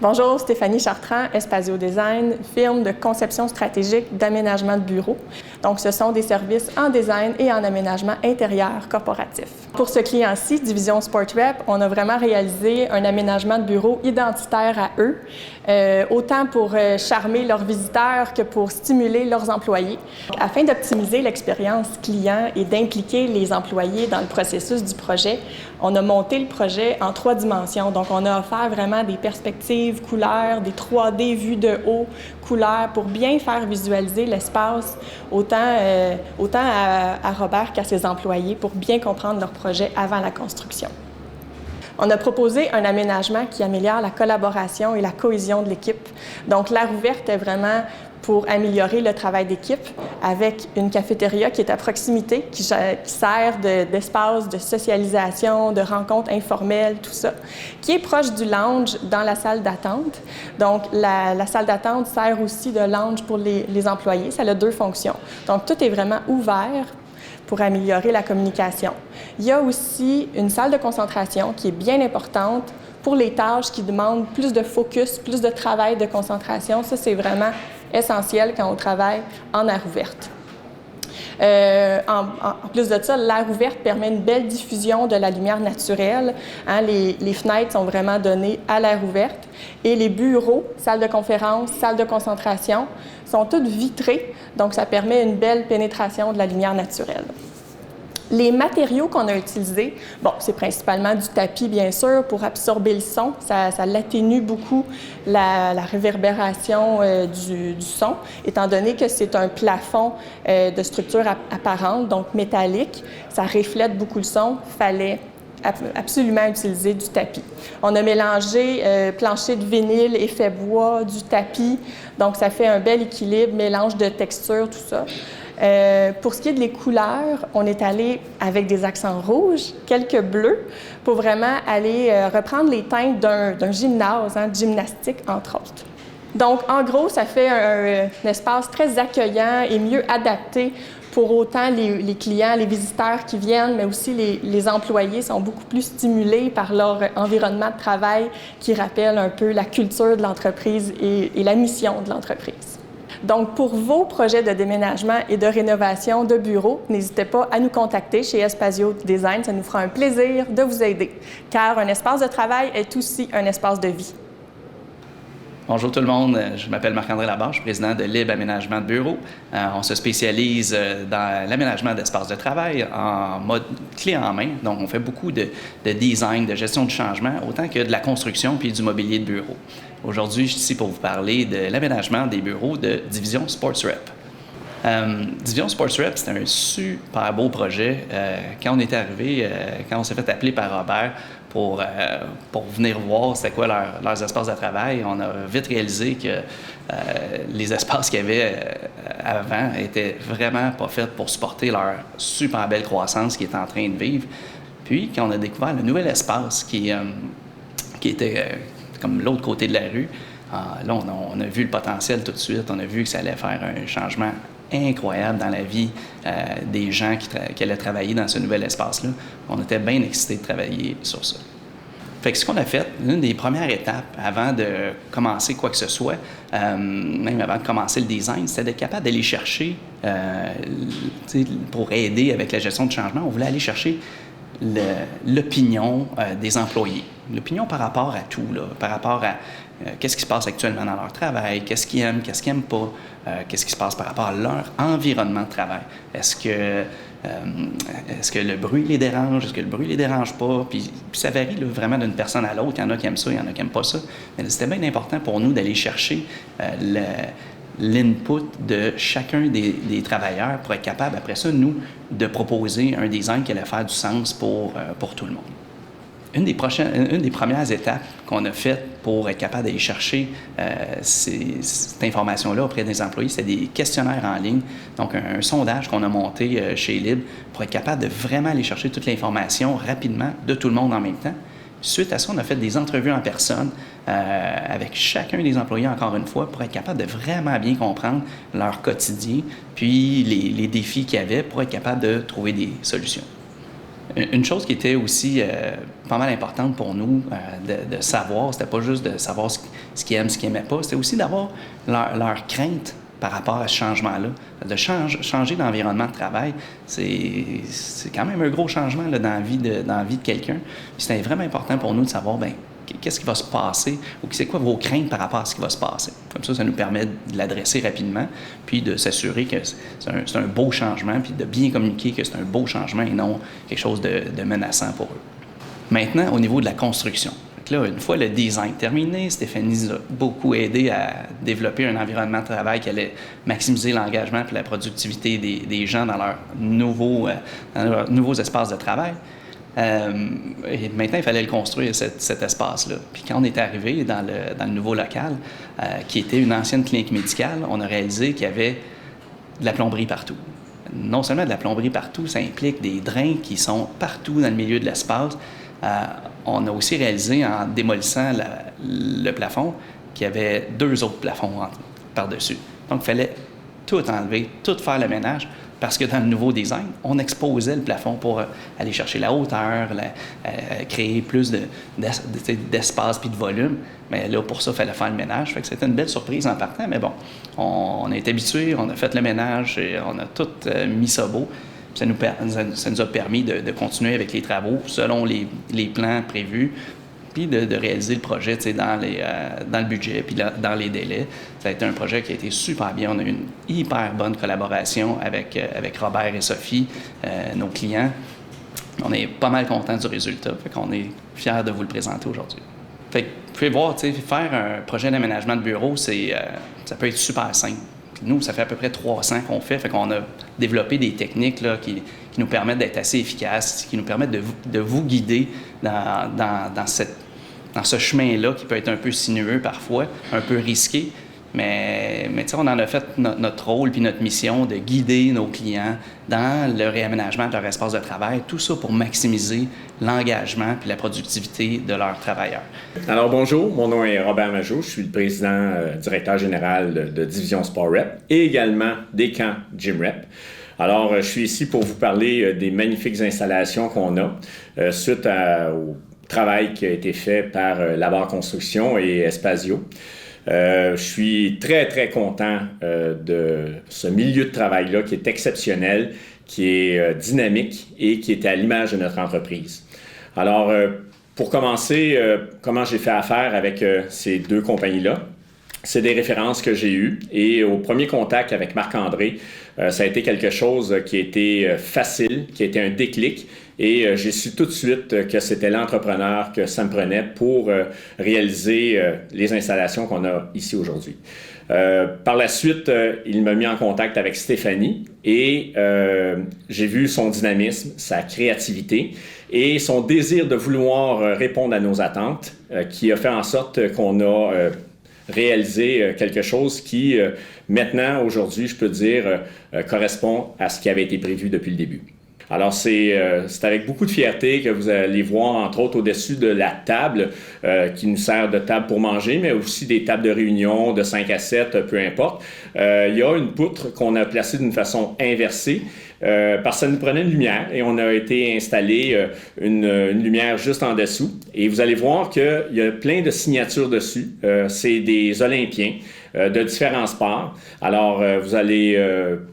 Bonjour, Stéphanie Chartrand, Espazio Design, firme de conception stratégique d'aménagement de bureaux. Donc, ce sont des services en design et en aménagement intérieur corporatif. Pour ce client-ci, Division SportRep, on a vraiment réalisé un aménagement de bureau identitaire à eux, autant pour charmer leurs visiteurs que pour stimuler leurs employés. Afin d'optimiser l'expérience client et d'impliquer les employés dans le processus du projet, on a monté le projet en 3 dimensions. Donc, on a offert vraiment des perspectives couleurs, des 3D vues de haut, couleurs, pour bien faire visualiser l'espace autant à Robert qu'à ses employés pour bien comprendre leur projet avant la construction. On a proposé un aménagement qui améliore la collaboration et la cohésion de l'équipe. Donc, l'aire ouverte est vraiment pour améliorer le travail d'équipe avec une cafétéria qui est à proximité, qui sert d'espace de socialisation, de rencontres informelles, tout ça, qui est proche du lounge dans la salle d'attente. Donc, la salle d'attente sert aussi de lounge pour les employés. Ça a 2 fonctions. Donc, tout est vraiment ouvert pour améliorer la communication. Il y a aussi une salle de concentration qui est bien importante pour les tâches qui demandent plus de focus, plus de travail de concentration. Ça, c'est vraiment essentiel quand on travaille en aire ouverte. En plus de ça, l'aire ouverte permet une belle diffusion de la lumière naturelle. Les fenêtres sont vraiment données à l'air ouverte et les bureaux, salles de conférence, salles de concentration sont toutes vitrées, donc ça permet une belle pénétration de la lumière naturelle. Les matériaux qu'on a utilisés, bon, c'est principalement du tapis, bien sûr, pour absorber le son. Ça l'atténue beaucoup la réverbération du son, étant donné que c'est un plafond de structure apparente, donc métallique. Ça reflète beaucoup le son. Fallait absolument utiliser du tapis. On a mélangé plancher de vinyle, effet bois, du tapis, donc ça fait un bel équilibre, mélange de textures, tout ça. Pour ce qui est des couleurs, on est allé avec des accents rouges, quelques bleus, pour vraiment aller reprendre les teintes d'un gymnase, de gymnastique, entre autres. Donc, en gros, ça fait un espace très accueillant et mieux adapté pour autant les clients, les visiteurs qui viennent, mais aussi les employés sont beaucoup plus stimulés par leur environnement de travail qui rappelle un peu la culture de l'entreprise et la mission de l'entreprise. Donc, pour vos projets de déménagement et de rénovation de bureaux, n'hésitez pas à nous contacter chez Espazio Design. Ça nous fera un plaisir de vous aider, car un espace de travail est aussi un espace de vie. Bonjour tout le monde, je m'appelle Marc-André Labarre, je suis président de Libre Aménagement de Bureau. On se spécialise dans l'aménagement d'espaces de travail en mode clé en main. Donc, on fait beaucoup de design, de gestion du changement, autant que de la construction puis du mobilier de bureau. Aujourd'hui, je suis ici pour vous parler de l'aménagement des bureaux de Division SportRep. Division SportRep, c'était un super beau projet. Quand on est arrivé, quand on s'est fait appeler par Robert pour venir voir c'était quoi leurs espaces de travail, on a vite réalisé que les espaces qu'il y avait avant étaient vraiment pas faits pour supporter leur super belle croissance qui est en train de vivre. Puis, quand on a découvert le nouvel espace qui était comme l'autre côté de la rue, là, on a vu le potentiel tout de suite. On a vu que ça allait faire un changement incroyable dans la vie des gens qui allaient travailler dans ce nouvel espace-là. On était bien excités de travailler sur ça. Fait que ce qu'on a fait, l'une des premières étapes avant de commencer quoi que ce soit, même avant de commencer le design, c'était d'être capable d'aller chercher, pour aider avec la gestion du changement, on voulait aller chercher l'opinion des employés. L'opinion par rapport à tout, là, par rapport à qu'est-ce qui se passe actuellement dans leur travail, qu'est-ce qu'ils aiment, qu'est-ce qu'ils n'aiment pas, qu'est-ce qui se passe par rapport à leur environnement de travail. Est-ce que le bruit les dérange, est-ce que le bruit les dérange pas? Puis ça varie là, vraiment d'une personne à l'autre. Il y en a qui aiment ça, il y en a qui n'aiment pas ça. Mais c'était bien important pour nous d'aller chercher l'input de chacun des travailleurs pour être capable, après ça, nous, de proposer un design qui allait faire du sens pour tout le monde. Une des premières étapes qu'on a faites pour être capable d'aller chercher cette information-là auprès des employés, c'est des questionnaires en ligne, donc un sondage qu'on a monté chez Libre pour être capable de vraiment aller chercher toute l'information rapidement de tout le monde en même temps. Suite à ça, on a fait des entrevues en personne avec chacun des employés, encore une fois, pour être capable de vraiment bien comprendre leur quotidien, puis les défis qu'il y avait pour être capable de trouver des solutions. Une chose qui était aussi pas mal importante pour nous de savoir, c'était pas juste de savoir ce qu'ils aiment, ce qu'ils n'aimaient pas, c'était aussi d'avoir leur crainte par rapport à ce changement-là. De changer d'environnement de travail, c'est quand même un gros changement là, dans la vie de quelqu'un. Puis c'était vraiment important pour nous de savoir, bien, qu'est-ce qui va se passer ou c'est quoi vos craintes par rapport à ce qui va se passer. Comme ça nous permet de l'adresser rapidement, puis de s'assurer que c'est un beau changement, puis de bien communiquer que c'est un beau changement et non quelque chose de menaçant pour eux. Maintenant, au niveau de la construction. Là, une fois le design terminé, Stéphanie nous a beaucoup aidé à développer un environnement de travail qui allait maximiser l'engagement et la productivité des gens dans leurs nouveaux espaces de travail. Et maintenant, il fallait le construire, cet espace-là. Puis quand on est arrivé dans le nouveau local, qui était une ancienne clinique médicale, on a réalisé qu'il y avait de la plomberie partout. Non seulement de la plomberie partout, ça implique des drains qui sont partout dans le milieu de l'espace. On a aussi réalisé, en démolissant le plafond, qu'il y avait 2 autres plafonds par-dessus. Donc, il fallait tout enlever, tout faire le ménage, parce que dans le nouveau design, on exposait le plafond pour aller chercher la hauteur, créer plus d'espace puis de volume. Mais là, pour ça, il fallait faire le ménage. Fait que c'était une belle surprise en partant, mais bon, on est habitué, on a fait le ménage, et on a tout mis ça beau. Ça nous a permis de continuer avec les travaux selon les plans prévus, puis de réaliser le projet dans le budget, puis dans les délais. Ça a été un projet qui a été super bien. On a eu une hyper bonne collaboration avec Robert et Sophie, nos clients. On est pas mal contents du résultat, fait qu'on est fiers de vous le présenter aujourd'hui. Fait que vous pouvez voir, faire un projet d'aménagement de bureau, ça peut être super simple. Nous, ça fait à peu près 300 qu'on fait qu'on a développé des techniques là, qui nous permettent d'être assez efficaces, qui nous permettent de vous guider dans ce chemin-là qui peut être un peu sinueux parfois, un peu risqué. Mais on en a fait notre rôle puis notre mission de guider nos clients dans le réaménagement de leur espace de travail, tout ça pour maximiser l'engagement puis la productivité de leurs travailleurs. Alors bonjour, mon nom est Robert Majot, je suis le président directeur général de Division Sport Rep et également des camps Gym Rep. Alors je suis ici pour vous parler des magnifiques installations qu'on a suite au travail qui a été fait par Labar Construction et Espasio. Je suis très, très content de ce milieu de travail-là qui est exceptionnel, qui est dynamique et qui est à l'image de notre entreprise. Alors, pour commencer, comment j'ai fait affaire avec ces 2 compagnies-là? C'est des références que j'ai eues et au premier contact avec Marc-André, ça a été quelque chose qui a été facile, qui a été un déclic et j'ai su tout de suite que c'était l'entrepreneur que ça me prenait pour réaliser les installations qu'on a ici aujourd'hui. Par la suite, il m'a mis en contact avec Stéphanie et j'ai vu son dynamisme, sa créativité et son désir de vouloir répondre à nos attentes qui a fait en sorte qu'on a réaliser quelque chose qui, maintenant, aujourd'hui, je peux dire, correspond à ce qui avait été prévu depuis le début. Alors, c'est avec beaucoup de fierté que vous allez voir, entre autres, au-dessus de la table qui nous sert de table pour manger, mais aussi des tables de réunion de 5 à 7, peu importe. Il y a une poutre qu'on a placée d'une façon inversée parce que ça nous prenait une lumière et on a été installé une lumière juste en dessous. Et vous allez voir qu'il y a plein de signatures dessus. C'est des Olympiens de différents sports. Alors, vous allez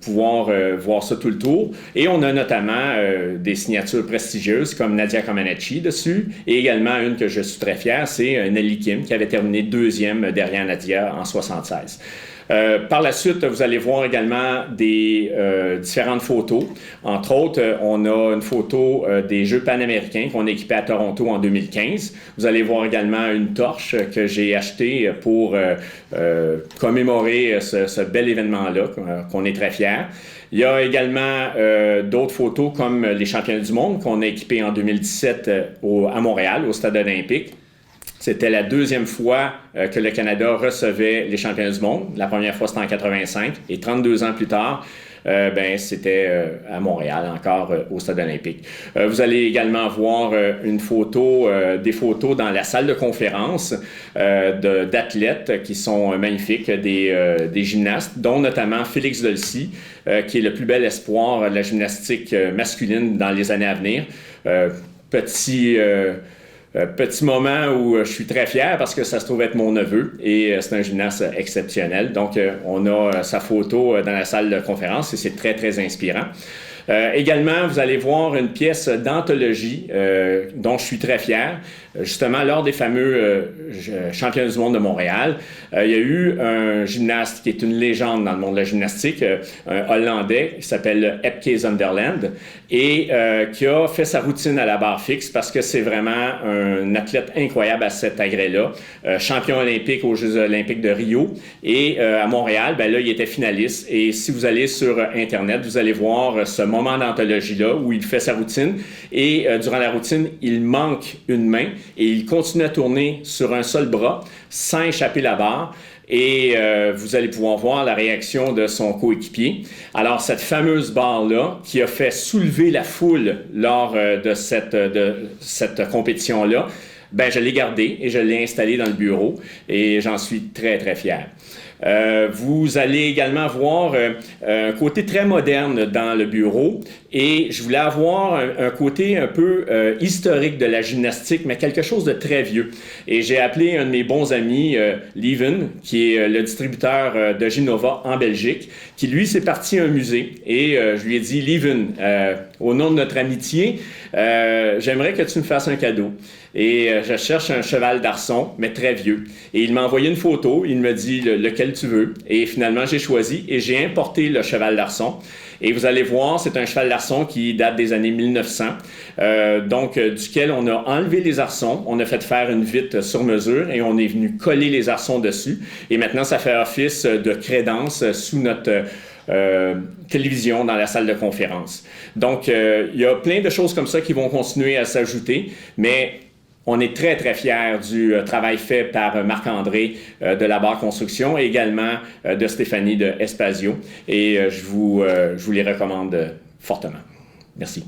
pouvoir voir ça tout le tour. Et on a notamment des signatures prestigieuses comme Nadia Comaneci dessus et également une que je suis très fier, c'est Nelly Kim qui avait terminé 2e derrière Nadia en 76. Par la suite, vous allez voir également des différentes photos. Entre autres, on a une photo des Jeux panaméricains qu'on a équipés à Toronto en 2015. Vous allez voir également une torche que j'ai achetée pour commémorer ce bel événement-là, qu'on est très fiers. Il y a également d'autres photos comme les championnats du monde qu'on a équipés en 2017 à Montréal, au Stade olympique. C'était la deuxième fois que le Canada recevait les championnats du monde. La première fois, c'était en 85. Et 32 ans plus tard, c'était à Montréal, encore au Stade olympique. Vous allez également voir des photos dans la salle de conférence d'athlètes qui sont magnifiques, des gymnastes, dont notamment Félix Dolcy, qui est le plus bel espoir de la gymnastique masculine dans les années à venir. Petit moment où je suis très fier parce que ça se trouve être mon neveu et c'est un gymnaste exceptionnel. Donc, on a sa photo dans la salle de conférence et c'est très, très inspirant. Également, vous allez voir une pièce d'anthologie dont je suis très fier. Justement, lors des fameux championnats du monde de Montréal, il y a eu un gymnaste qui est une légende dans le monde de la gymnastique, un Hollandais qui s'appelle Epke Zonderland et qui a fait sa routine à la barre fixe parce que c'est vraiment un athlète incroyable à cet agrès-là. Champion olympique aux Jeux olympiques de Rio et à Montréal, là, il était finaliste. Et si vous allez sur Internet, vous allez voir ce moment d'anthologie-là où il fait sa routine et durant la routine, il manque une main et il continue à tourner sur un seul bras sans échapper la barre. Et vous allez pouvoir voir la réaction de son coéquipier. Alors, cette fameuse barre-là, qui a fait soulever la foule lors de cette compétition-là, je l'ai gardée et je l'ai installée dans le bureau et j'en suis très, très fier. Vous allez également voir un côté très moderne dans le bureau et je voulais avoir un côté un peu historique de la gymnastique, mais quelque chose de très vieux. Et j'ai appelé un de mes bons amis, Lieven, qui est le distributeur de Genova en Belgique, qui lui s'est parti à un musée et je lui ai dit, Lieven, au nom de notre amitié, j'aimerais que tu me fasses un cadeau. Et je cherche un cheval d'arçon, mais très vieux. Et il m'a envoyé une photo, il me dit lequel tu veux. Et finalement, j'ai choisi et j'ai importé le cheval d'arçon. Et vous allez voir, c'est un cheval d'arçon qui date des années 1900, duquel on a enlevé les arçons, on a fait faire une vitre sur mesure et on est venu coller les arçons dessus. Et maintenant, ça fait office de crédence sous notre télévision dans la salle de conférence. Donc, il y a plein de choses comme ça qui vont continuer à s'ajouter, mais on est très, très fiers du travail fait par Marc-André de la Barre Construction et également de Stéphanie de Espasio. Et je vous les recommande fortement. Merci.